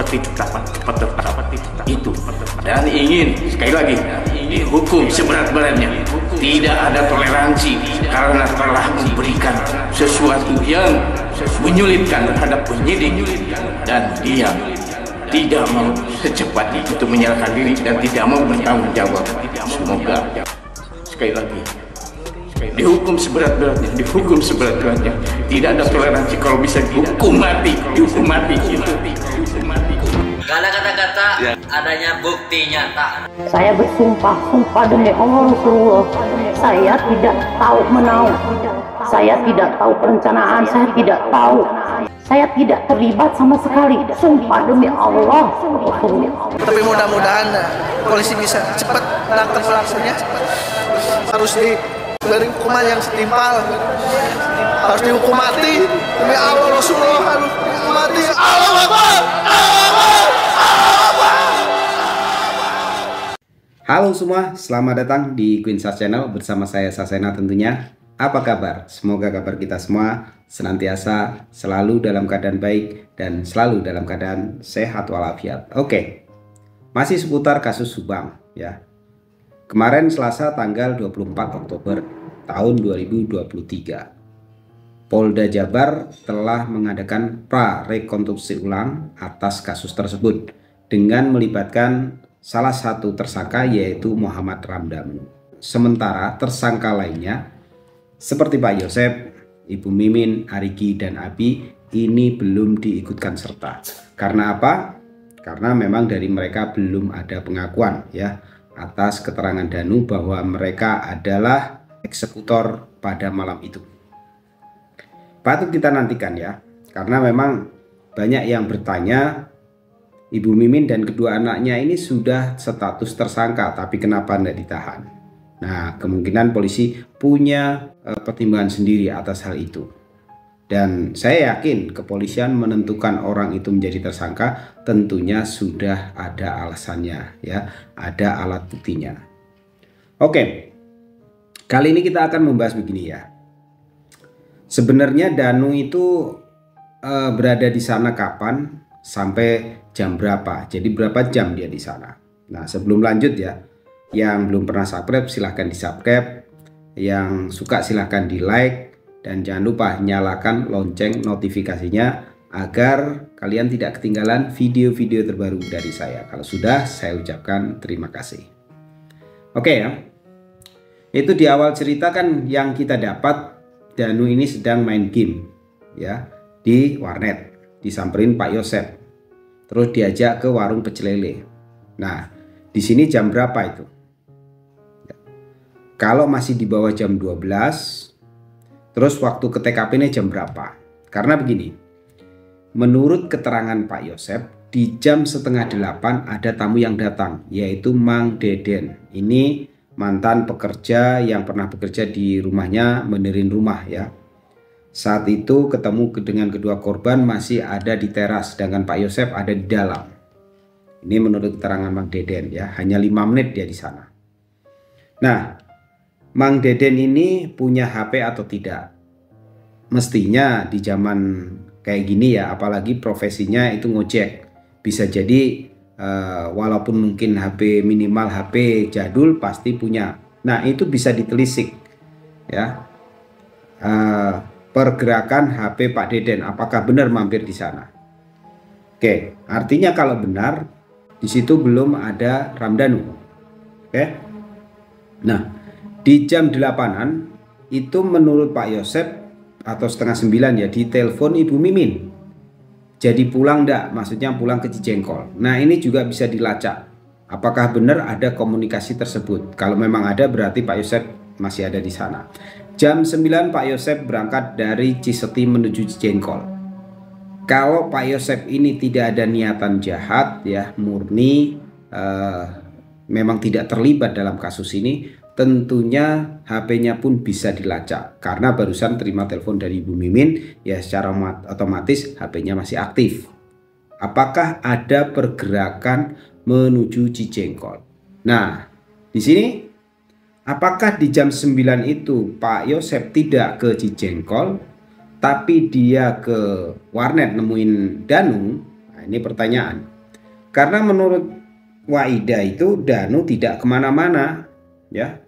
seperti itu, dan ingin sekali lagi dihukum seberat-beratnya. Tidak ada toleransi karena telah memberikan sesuatu yang menyulitkan terhadap penyidik, dan dia tidak mau secepat itu menyerahkan diri dan tidak mau bertanggung jawab. Semoga sekali lagi dihukum seberat-beratnya, dihukum seberat-beratnya. Tidak ada toleransi, kalau bisa dihukum mati, dihukum mati. Gak ada kata-kata, adanya bukti nyata. Saya bersumpah demi Allah Rasulullah, saya tidak tahu menau, saya tidak tahu perencanaan, saya tidak tahu, saya tidak terlibat sama sekali. Sumpah demi Allah Rasulullah. Tapi mudah-mudahan polisi bisa cepat menangkap pelakunya. Harus diberi hukuman yang setimpal, harus dihukum mati demi Allah Rasulullah, harus dihukum mati. Allahu Akbar, Allahu Akbar. Halo semua, selamat datang di Queen Sas Channel bersama saya Sasena tentunya. Apa kabar? Semoga kabar kita semua senantiasa selalu dalam keadaan baik dan selalu dalam keadaan sehat walafiat. Oke, masih seputar kasus Subang ya. Kemarin Selasa tanggal 24 Oktober tahun 2023, Polda Jabar telah mengadakan pra-rekonstruksi ulang atas kasus tersebut dengan melibatkan salah satu tersangka yaitu Muhammad Ramdan. Sementara tersangka lainnya seperti Pak Yosep, Ibu Mimin, Arigi, dan Abi ini belum diikutkan serta. Karena apa? Karena memang dari mereka belum ada pengakuan ya atas keterangan Danu bahwa mereka adalah eksekutor pada malam itu. Patut kita nantikan ya, karena memang banyak yang bertanya, Ibu Mimin dan kedua anaknya ini sudah status tersangka, tapi kenapa tidak ditahan? Nah, kemungkinan polisi punya pertimbangan sendiri atas hal itu. Dan saya yakin kepolisian menentukan orang itu menjadi tersangka tentunya sudah ada alasannya ya, ada alat buktinya. Oke, kali ini kita akan membahas begini ya. Sebenarnya Danu itu berada di sana kapan? Sampai jam berapa? Jadi berapa jam dia di sana? Nah, sebelum lanjut ya, yang belum pernah subscribe silahkan di subscribe, yang suka silahkan di like, dan jangan lupa nyalakan lonceng notifikasinya agar kalian tidak ketinggalan video-video terbaru dari saya. Kalau sudah, saya ucapkan terima kasih. Oke ya, itu di awal cerita kan yang kita dapat, Danu ini sedang main game ya di warnet. Disamperin Pak Yosep, terus diajak ke warung pecel lele. Nah, di sini jam berapa itu? Kalau masih di bawah jam 12, terus waktu ke TKP ini jam berapa? Karena begini, menurut keterangan Pak Yosep, di jam setengah 8 ada tamu yang datang, yaitu Mang Deden. Ini mantan pekerja yang pernah bekerja di rumahnya, benerin rumah ya. Saat itu ketemu dengan kedua korban masih ada di teras, sedangkan Pak Yosep ada di dalam. Ini menurut keterangan Mang Deden ya, hanya 5 menit dia di sana. Nah, Mang Deden ini punya HP atau tidak? Mestinya di zaman kayak gini ya, apalagi profesinya itu ngojek, bisa jadi walaupun mungkin HP minimal HP jadul pasti punya. Nah, itu bisa ditelisik ya. Pergerakan HP Pak Deden, apakah benar mampir di sana? Oke, artinya kalau benar di situ belum ada Ramdanu. Oke. Nah, di jam 8-an itu menurut Pak Yosep atau setengah 9 ya, ditelepon Ibu Mimin. Jadi pulang enggak? Maksudnya pulang ke Cijengkol. Nah, ini juga bisa dilacak. Apakah benar ada komunikasi tersebut? Kalau memang ada berarti Pak Yosep masih ada di sana. Jam 9 Pak Yosep berangkat dari Ciseti menuju Cijengkol. Kalau Pak Yosep ini tidak ada niatan jahat ya, murni memang tidak terlibat dalam kasus ini, tentunya HP-nya pun bisa dilacak. Karena barusan terima telepon dari Ibu Mimin, ya secara otomatis HP-nya masih aktif. Apakah ada pergerakan menuju Cijengkol? Nah, di sini apakah di jam 9 itu Pak Yosep tidak ke Cijengkol, tapi dia ke warnet nemuin Danu? Nah, ini pertanyaan. Karena menurut Waidah itu Danu tidak kemana-mana, ya.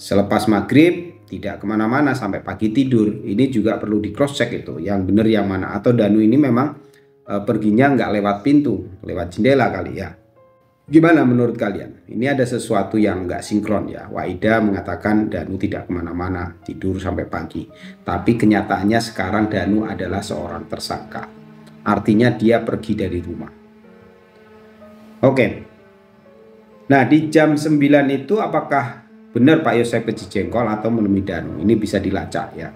Selepas maghrib tidak kemana-mana sampai pagi tidur. Ini juga perlu di cross check itu, yang benar yang mana. Atau Danu ini memang perginya nggak lewat pintu, lewat jendela kali ya. Gimana menurut kalian? Ini ada sesuatu yang nggak sinkron ya. Waidah mengatakan Danu tidak kemana-mana, tidur sampai pagi. Tapi kenyataannya sekarang Danu adalah seorang tersangka. Artinya dia pergi dari rumah. Oke. Nah di jam 9 itu apakah benar Pak Yosep ke Cijengkol atau menemui Danu? Ini bisa dilacak ya.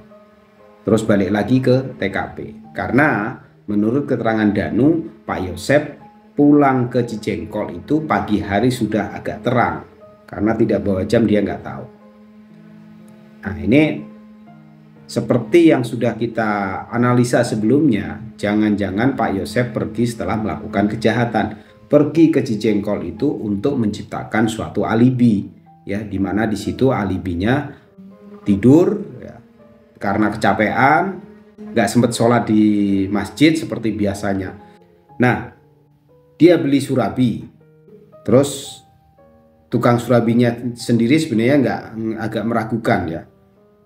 Terus balik lagi ke TKP. Karena menurut keterangan Danu, Pak Yosep pulang ke Cijengkol itu pagi hari sudah agak terang. Karena tidak bawa jam dia nggak tahu. Nah ini seperti yang sudah kita analisa sebelumnya, jangan-jangan Pak Yosep pergi setelah melakukan kejahatan. Pergi ke Cijengkol itu untuk menciptakan suatu alibi, ya, dimana di situ alibinya tidur, ya, karena kecapean, nggak sempat sholat di masjid seperti biasanya. Nah, dia beli surabi, terus tukang surabinya sendiri sebenarnya agak meragukan ya.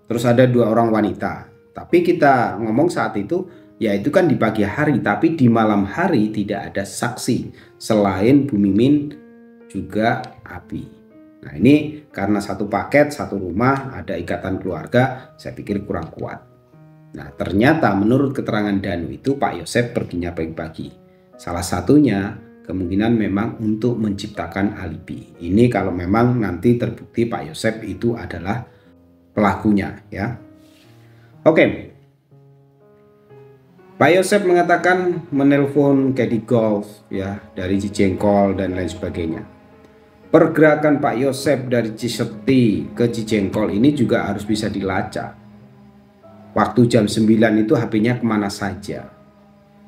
Terus ada 2 orang wanita, tapi kita ngomong saat itu, ya itu kan di pagi hari, tapi di malam hari tidak ada saksi selain Bu Mimin juga Abi. Nah ini karena satu paket, satu rumah, ada ikatan keluarga, saya pikir kurang kuat. Nah ternyata menurut keterangan Danu itu Pak Yosep perginya pagi-pagi. Salah satunya kemungkinan memang untuk menciptakan alibi. Ini kalau memang nanti terbukti Pak Yosep itu adalah pelakunya ya. Oke. Pak Yosep mengatakan menelpon caddy golf ya dari Cijengkol dan lain sebagainya. Pergerakan Pak Yosep dari Ciseti ke Cijengkol ini juga harus bisa dilacak. Waktu jam 9 itu HP-nya kemana saja.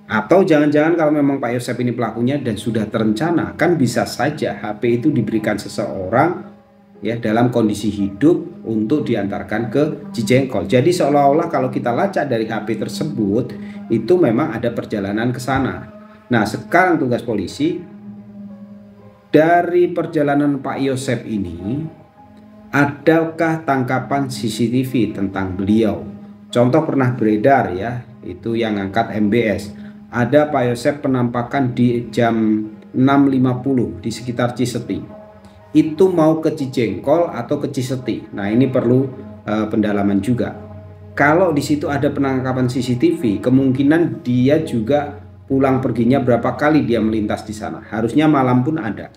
Atau jangan-jangan kalau memang Pak Yosep ini pelakunya dan sudah terencana, kan bisa saja HP itu diberikan seseorang ya dalam kondisi hidup untuk diantarkan ke Cijengkol. Jadi seolah-olah kalau kita lacak dari HP tersebut itu memang ada perjalanan ke sana. Nah, sekarang tugas polisi dari perjalanan Pak Yosep ini, adakah tangkapan CCTV tentang beliau? Contoh pernah beredar ya, itu yang angkat MBS. Ada Pak Yosep penampakan di jam 6.50 di sekitar Ciseti. Itu mau ke Cijengkol atau ke Ciseti. Nah, ini perlu pendalaman juga. Kalau di situ ada penangkapan CCTV, kemungkinan dia juga pulang perginya berapa kali dia melintas di sana. Harusnya malam pun ada.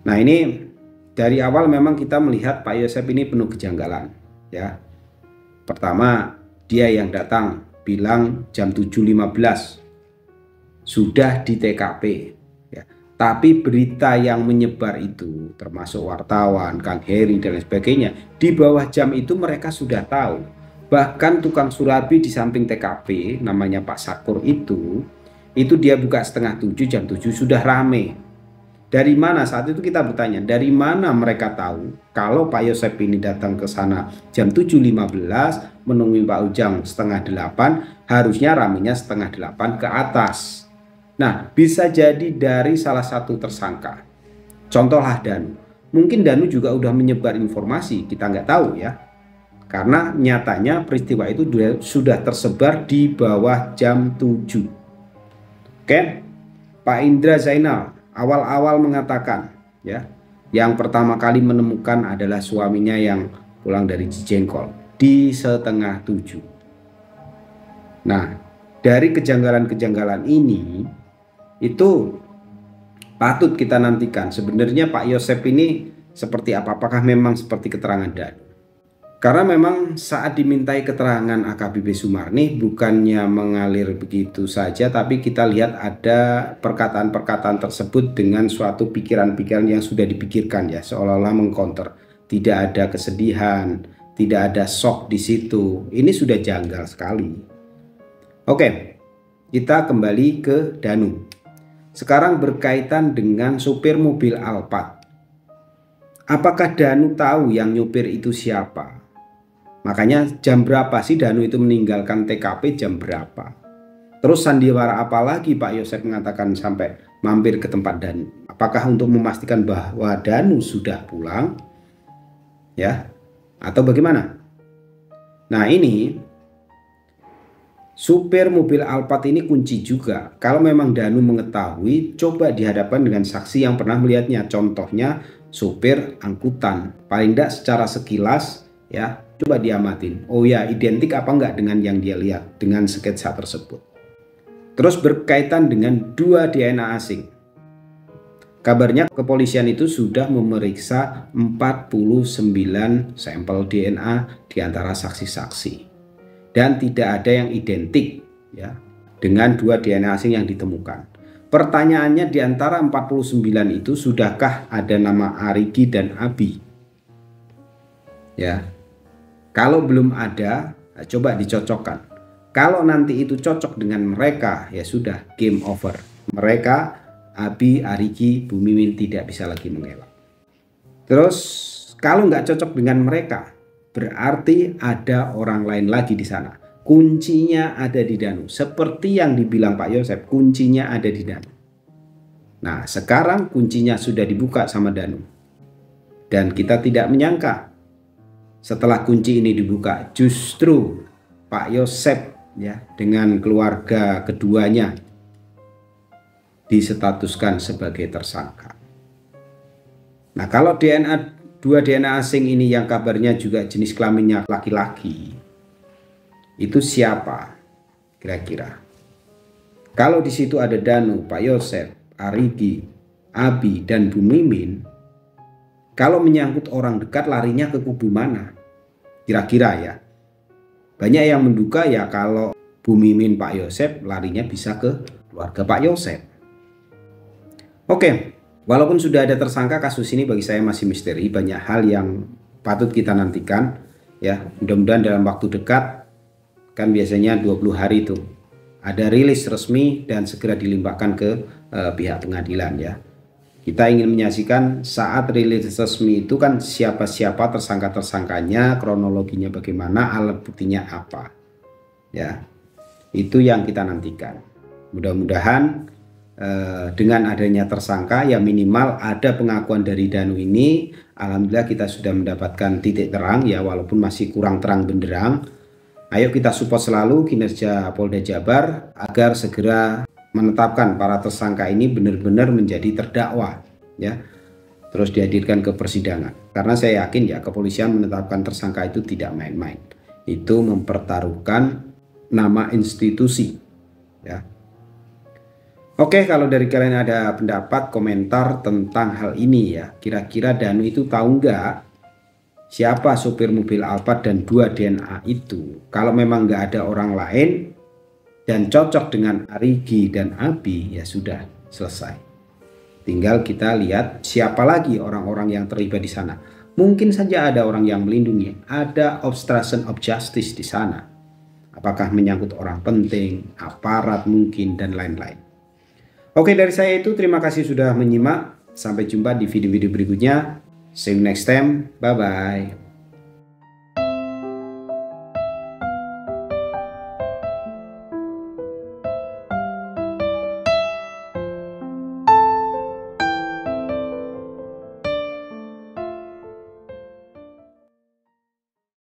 Nah, ini dari awal memang kita melihat Pak Yosep ini penuh kejanggalan, ya. Pertama, dia yang datang bilang jam 7.15 sudah di TKP. Tapi berita yang menyebar itu termasuk wartawan, Kang Heri dan lain sebagainya, di bawah jam itu mereka sudah tahu. Bahkan tukang surabi di samping TKP namanya Pak Sakur itu dia buka setengah 7, jam 7 sudah rame. Dari mana saat itu kita bertanya, dari mana mereka tahu kalau Pak Yosep ini datang ke sana jam 7.15 menemui Pak Ujang setengah 8, harusnya ramenya setengah 8 ke atas. Nah, bisa jadi dari salah satu tersangka. Contohlah Danu. Mungkin Danu juga udah menyebar informasi, kita nggak tahu ya. Karena nyatanya peristiwa itu sudah tersebar di bawah jam 7. Oke. Pak Indra Zainal awal-awal mengatakan ya, yang pertama kali menemukan adalah suaminya yang pulang dari Cijengkol di setengah 7. Nah, dari kejanggalan-kejanggalan ini itu patut kita nantikan. Sebenarnya Pak Yosep ini seperti apa? Apakah memang seperti keterangan Danu? Karena memang saat dimintai keterangan AKBP Sumarni bukannya mengalir begitu saja, tapi kita lihat ada perkataan-perkataan tersebut dengan suatu pikiran-pikiran yang sudah dipikirkan ya, seolah-olah mengcounter. Tidak ada kesedihan, tidak ada shock di situ. Ini sudah janggal sekali. Oke, kita kembali ke Danu. Sekarang berkaitan dengan supir mobil Alphard. Apakah Danu tahu yang nyupir itu siapa? Makanya jam berapa sih Danu itu meninggalkan TKP, jam berapa? Terus sandiwara apa lagi Pak Yosep mengatakan sampai mampir ke tempat Danu? Apakah untuk memastikan bahwa Danu sudah pulang? Ya, atau bagaimana? Nah ini supir mobil Alphard ini kunci juga. Kalau memang Danu mengetahui, coba dihadapkan dengan saksi yang pernah melihatnya. Contohnya supir angkutan. Paling tidak secara sekilas ya, coba diamatin. Oh ya, identik apa enggak dengan yang dia lihat dengan sketsa tersebut. Terus berkaitan dengan 2 DNA asing. Kabarnya kepolisian itu sudah memeriksa 49 sampel DNA di antara saksi-saksi. Dan tidak ada yang identik ya dengan 2 DNA asing yang ditemukan. Pertanyaannya, di antara 49 itu sudahkah ada nama Arigi dan Abi? Ya. Kalau belum ada, coba dicocokkan. Kalau nanti itu cocok dengan mereka, ya sudah, game over. Mereka, Abi, Arigi, Bu Mimin tidak bisa lagi mengelak. Terus kalau nggak cocok dengan mereka, berarti ada orang lain lagi di sana. Kuncinya ada di Danu. Seperti yang dibilang Pak Yosep, kuncinya ada di Danu. Nah, sekarang kuncinya sudah dibuka sama Danu. Dan kita tidak menyangka setelah kunci ini dibuka, justru Pak Yosep ya dengan keluarga keduanya disetatuskan sebagai tersangka. Nah, kalau DNA 2 DNA asing ini yang kabarnya juga jenis kelaminnya laki-laki, itu siapa kira-kira? Kalau di situ ada Danu, Pak Yosep, Arigi, Abi, dan Bu Mimin, kalau menyangkut orang dekat larinya ke kubu mana? Kira-kira ya. Banyak yang menduga ya kalau Bu Mimin Pak Yosep larinya bisa ke keluarga Pak Yosep. Oke, walaupun sudah ada tersangka, kasus ini bagi saya masih misteri. Banyak hal yang patut kita nantikan ya. Mudah-mudahan dalam waktu dekat, kan biasanya 20 hari itu ada rilis resmi dan segera dilimpahkan ke pihak pengadilan ya. Kita ingin menyaksikan saat rilis resmi itu kan siapa-siapa tersangka-tersangkanya, kronologinya bagaimana, alat buktinya apa. Ya. Itu yang kita nantikan. Mudah-mudahan dengan adanya tersangka ya minimal ada pengakuan dari Danu ini. Alhamdulillah kita sudah mendapatkan titik terang ya, walaupun masih kurang terang benderang. Ayo kita support selalu kinerja Polda Jabar agar segera menetapkan para tersangka ini benar-benar menjadi terdakwa ya, terus dihadirkan ke persidangan. Karena saya yakin ya kepolisian menetapkan tersangka itu tidak main-main, itu mempertaruhkan nama institusi ya. Oke, kalau dari kalian ada pendapat komentar tentang hal ini ya, kira-kira Danu itu tahu nggak siapa supir mobil Alphard dan 2 DNA itu? Kalau memang nggak ada orang lain dan cocok dengan Arigi dan Abi, ya sudah selesai. Tinggal kita lihat siapa lagi orang-orang yang terlibat di sana. Mungkin saja ada orang yang melindungi, ada obstruction of justice di sana. Apakah menyangkut orang penting, aparat mungkin, dan lain-lain. Oke, dari saya itu terima kasih sudah menyimak. Sampai jumpa di video-video berikutnya. See you next time. Bye-bye.